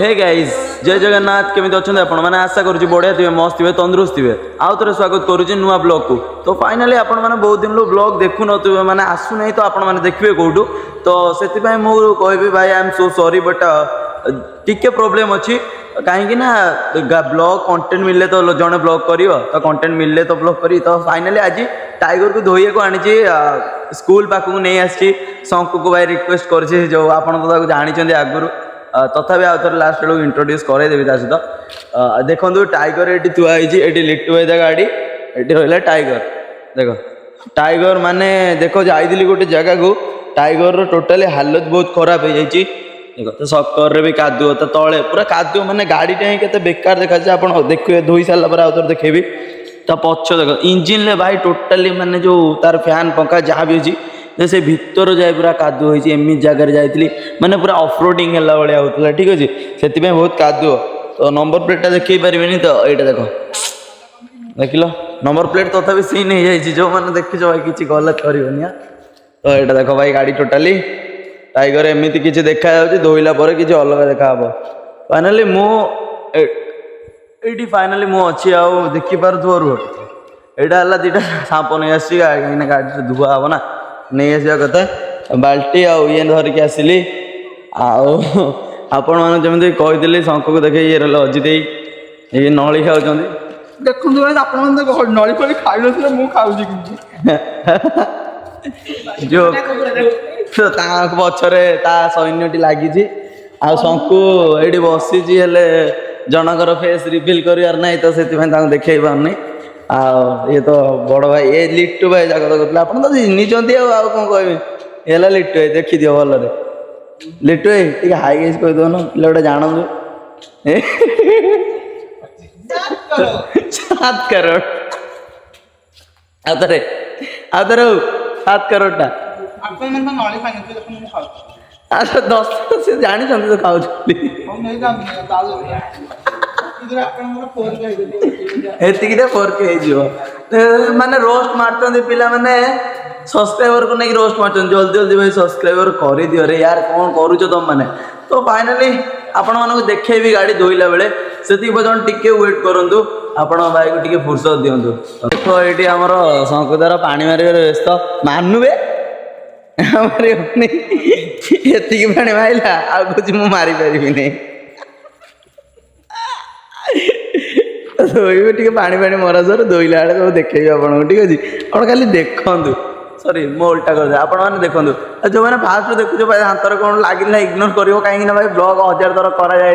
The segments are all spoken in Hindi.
हे गाइस जय जगन्नाथ केमी अच्छा आपण मैंने आशा करुँच बढ़िया थे मस्त थे तंदुरुस्त थे आउ थे स्वागत करुँच नुआ ब्लॉग को। तो फाइनाली आपण मैंने बहुत दिन ब्लॉग देखु नुवे मैंने आसु नहीं तो आपण मैंने देखिए कौटू तो से मुझे भाई I am so sorry but टिके प्रोब्लेम अच्छी कहीं ब्लॉग कंटेंट मिलले तो जड़े ब्लॉग कर तो कंटेंट मिलले तो ब्लॉग करी तो फाइनाली आज टाइगर को धोइया को आनी स्कूल पाक नहीं आसी शंकु को भाई रिक्वेस्ट कर जो आप जानी आगुरी तथापि आउ थे लास्ट बेलू इंट्रोड्यूस करदेवी सहित देखो टाइगर ये थुआई ये लिट्टू भाई गाड़ी ये रहा टाइगर देख टाइगर माने देखो जाइली गोटे जगह को टाइगर टोटाली हालत बहुत खराब हो जाए देख तो सकर भी कादुओ तो तले पूरा कादुओ माने गाड़ी टा के बेकार देखा आप देखिए धोई सारा आउ थे देखेबी तो पछ देख इंजिन ले भाई टोटाली माने जो तार फैन पंखा जहाँ भी अच्छी से भीतर जाए पूरा कादुओ होती एमती जगह जाइली माने पूरा ऑफरोडिंग है भाया होता ठीक अच्छे से बहुत कादुओ तो नंबर प्लेटा देखी पारे तो यहाँ देख देख लो नंबर प्लेट तथापि सीन हो जाए जो मैंने देखी भाई किसी गलत कर तो यहाँ देख भाई गाड़ी टोटाली टाइगर एमती किसी देखा धोइला किसी अलग देखा फाइनाली मुझे फाइनाली मु अच्छी आउ देखिपार यहाँ है दीटा सांप नहीं आसी कहीं गाड़ी धुआ हम ना नहीं आसा कथा बाल्टी आउ ये धरिकी आसली आपण मैंने जमी कही शंख को देखे ये रहा अजित ये नली खाऊँ देखो नली फली खाई ना मुझे खाऊँ जो पछरे सैन्यटी लगी शंकु ये बसी जनकर फेस रिविल करार ना तो से देखे पारनी ये तो बड़ भाई ये लिट्टू भाई जगत कहते आप तो चिन्हती कौन कह ये लिट्टू भाई देखी दियो भल लिट्टू भाई टे हाई गेस कह दौन पिला गोटे जानू 7 करोड़ आउे 7 करोड़ टा अच्छा 10 से जानी तो खाऊ माने रोस्ट मारते पिला माने सब्सक्राइबर को नहीं रोस्ट मारते जल्दी जल्दी भाई सब्सक्राइबर कर दियो रे यार कौन करूच तुम मैंने तो फाइनाली आपण मानक देखेबी गाड़ी धोइला बेले से पर्यटन टिके वेट करूँ आपण भाई को टिके फुर्सत दिंतु देखो ये आमर शंकुदार पानी मारे व्यस्त मानुबे ये पानी माइला आ कुछ मु मारी पारि नहीं धोइबे टिके पानी पानी मरा सर धोइला बेले सब देखेबी आपको ठीक अच्छे आप खाली देखु सॉरी मो उल्टा कर आपण मैंने देखो जो मैंने फास्ट देखु भाई हाथ कौन लगे इग्नोर कर कहीं भाई ब्लॉग 1000 थर कराए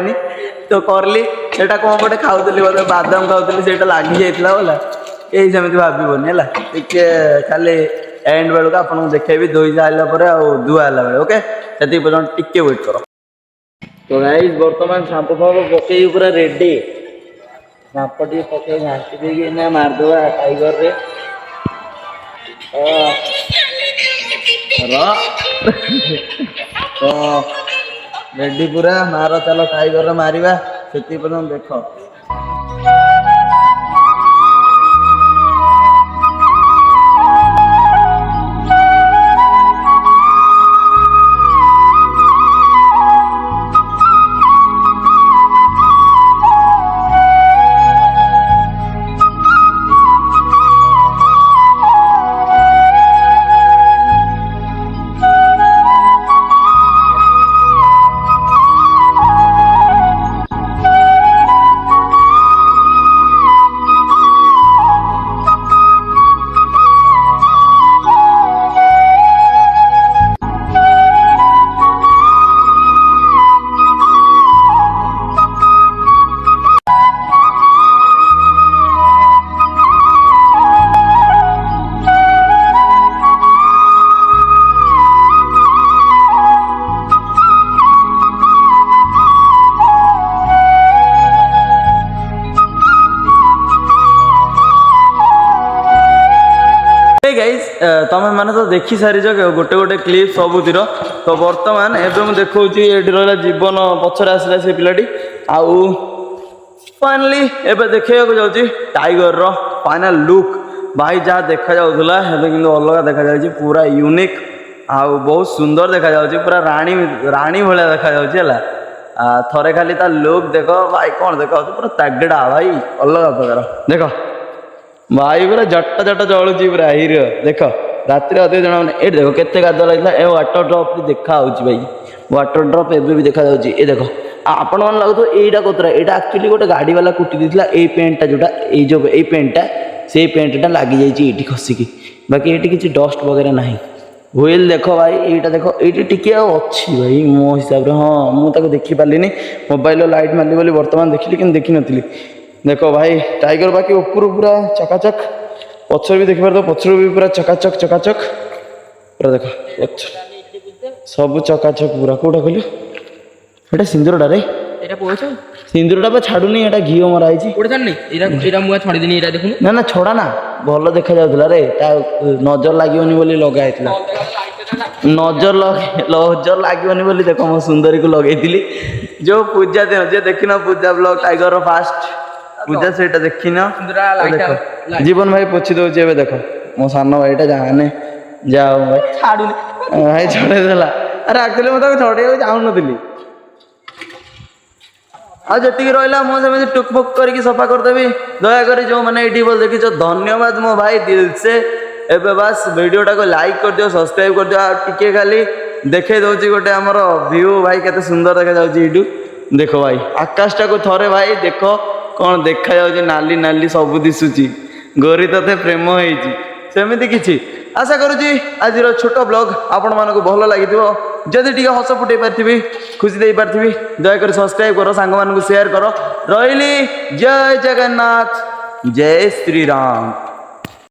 तो करली से कौन गोटे खाऊली बोले बादाम खाऊली से लगी जाता बोला यही सेमती भावनी है टे खाली एंड बेलू आपको देखेबी धोई सारा धुआ बेले ओके से पर्यटन टिके वेट कर तो गाइस बर्तमान सांप फाप पकई पूरा रेडी सांप टे पकई घाटी देना मारदेवा टाइगर रे तो रेडी पूरा मार चलो टाइगर मारिबा से पर्यटन देख तुम मैंने तो देखी सारी गोटे गोटे क्लिप सबुतिर तो बर्तमान एवं मुझे देखा ये रहा जीवन पछरे आसला से पिलाटी आउ फाइनाली एवं देखा जाऊँगी टाइगर रो फाइनल लुक भाई जहाँ देखा जाऊला अलग देखा जाए पूरा यूनिक आउ बहुत सुंदर देखा जाऊँ पूरा राणी राणी भाया देखा जाऊँ ଥରେ ଖାଲି ତା ଲୁକ୍ ଦେଖ ଭାଇ, କ'ଣ ଦେଖ ପୁରା ତାଗଡ଼ା ଭାଇ, ଅଲଗା ପ୍ରକାର। ଦେଖ ଭାଇ ପୁରା ଜଟ ଜଟ ଜଳୁଛି ପୁରା ହିରୋ। ଦେଖ ରାତିରେ ଅଧିକ ଜଣାଉନି। ଏଇଠି ଦେଖ କେତେ ଗାଧ ଲାଗିଥିଲା। ଏ ୱାଟର ଡ୍ରପ୍ ବି ଦେଖା ହେଉଛି ଭାଇ, ୱାଟର ଡ୍ରପ୍ ଏବେ ବି ଦେଖାଯାଉଛି। ଏ ଦେଖ ଆପଣମାନେ ଲାଗୁଥିବ ଏଇଟା କୋତରା, ଏଇଟା ଆକ୍ଚୁଆଲି ଗୋଟେ ଗାଡ଼ି ବାଲା କୁଟି ଦେଇଥିଲା। ଏଇ ପେଣ୍ଟଟା ଯେଉଁଟା, ଏଇ ପେଣ୍ଟଟା, ସେଇ ପେଣ୍ଟଟା ଲାଗିଯାଇଛି ଏଇଠି ଖସିକି। ବାକି ଏଇଠି କିଛି ଡଷ୍ଟ ବଗେରା ନାହିଁ। ହୁଇଲ୍ ଦେଖ ଭାଇ, ଏଇଟା ଦେଖ, ଏଇଠି ଟିକେ ଆଉ ଅଛି ଭାଇ ମୋ ହିସାବରେ। ହଁ ମୁଁ ତାକୁ ଦେଖିପାରିଲିନି, ମୋବାଇଲର ଲାଇଟ୍ ମାରିଲି ବୋଲି ବର୍ତ୍ତମାନ ଦେଖିଲି, କିନ୍ତୁ ଦେଖିନଥିଲି। ଦେଖ ଭାଇ ଟାଇଗର ବାକି ଉପରୁ ପୁରା ଚକାଚକ, ପଛରେ ବି ଦେଖିପାରୁଥିବ, ପଛରୁ ବି ପୁରା ଚକାଚକ ଚକାଚକ ପୁରା। ଦେଖ ପଛ ସବୁ ଚକାଚକ ପୁରା। କୋଉଟା କହିଲୁ? ଏଇଟା ସିନ୍ଦୁରଟାରେ, এটা পড়েছো ସିନ୍ଦୁରଟା ବା ଛାଡୁନି, ଏଇଟା ଘିଅ মরা ହେଇଛି। পড়ে জাননি এটা এটা মুয়া ছড়ি দিনি এটা দেখুন ନା ନା ଛଡ଼ା ନା, ଭଲ ଦେଖାଯାଉଥିଲା ରେ, ତା ନଜର ଲାଗିବନି ବୋଲି ଲଗା ହେଇଥିଲା। ନଜର ଲାଗିବନି ବୋଲି ଦେଖ ମୋ ସୁନ୍ଦରୀକୁ ଲଗେଇଥିଲି। ଯୋଉ ପୂଜା ଦିନ, ଯିଏ ଦେଖିନ ପୂଜା ବ୍ଲଗ ଟାଇଗରର ଫାଷ୍ଟ ପୂଜା, ସେଇଟା ଦେଖିନ ସୁନ୍ଦରା ତ ଲାଇଟ୍ ଦେଖ। ଲାଇଟ୍ ଜୀବନ ଭାଇ ପୋଛି ଦଉଛି ଏବେ। ଦେଖ ମୋ ସାନ ଭାଇଟା ଯାହାନେ, ଯାହା ହଉ ଭାଇ ছাড়ুনি ଭାଇ ଛଡ଼େଇ ଦେଲା। ଆରେ ଆକ୍ଚୁଆଲି ମୁଁ ତାକୁ ଛଡ଼େଇବାକୁ ଚାହୁଁନଥିଲି। ଆଉ ଯେତିକି ରହିଲା ମୁଁ ସେମିତି ଟୁକ୍ ଫୁକ୍ କରିକି ସଫା କରିଦେବି। ଦୟାକରି ଯେଉଁମାନେ ଏଇଠି ବୋଲ ଦେଖିଛ ଧନ୍ୟବାଦ ମୋ ଭାଇ ଦିଲସେ। ଏବେ ବାସ୍ ଭିଡ଼ିଓଟାକୁ ଲାଇକ୍ କରିଦିଅ, ସବସ୍କ୍ରାଇବ୍ କରିଦିଅ। ଆଉ ଟିକେ ଖାଲି ଦେଖେଇ ଦେଉଛି ଗୋଟେ ଆମର ଭିୟୁ ଭାଇ, କେତେ ସୁନ୍ଦର ଦେଖାଯାଉଛି ଏଇଠୁ। ଦେଖ ଭାଇ ଆକାଶଟାକୁ ଥରେ ଭାଇ ଦେଖ, କ'ଣ ଦେଖାଯାଉଛି, ନାଲି ନାଲି ସବୁ ଦିଶୁଛି। ଗୋରି ତତେ ପ୍ରେମ ହେଇଛି, ସେମିତି କିଛି। ଆଶା କରୁଛି ଆଜିର ଛୋଟ ବ୍ଲଗ ଆପଣମାନଙ୍କୁ ଭଲ ଲାଗିଥିବ। ଯଦି ଟିକେ ହସ ଫୁଟେଇ ପାରିଥିବି, ଖୁସି ଦେଇପାରିଥିବି, ଦୟାକରି ସବସ୍କ୍ରାଇବ୍ କର, ସାଙ୍ଗମାନଙ୍କୁ ସେୟାର କର। ରହିଲି, ଜୟ ଜଗନ୍ନାଥ, ଜୟ ଶ୍ରୀରାମ।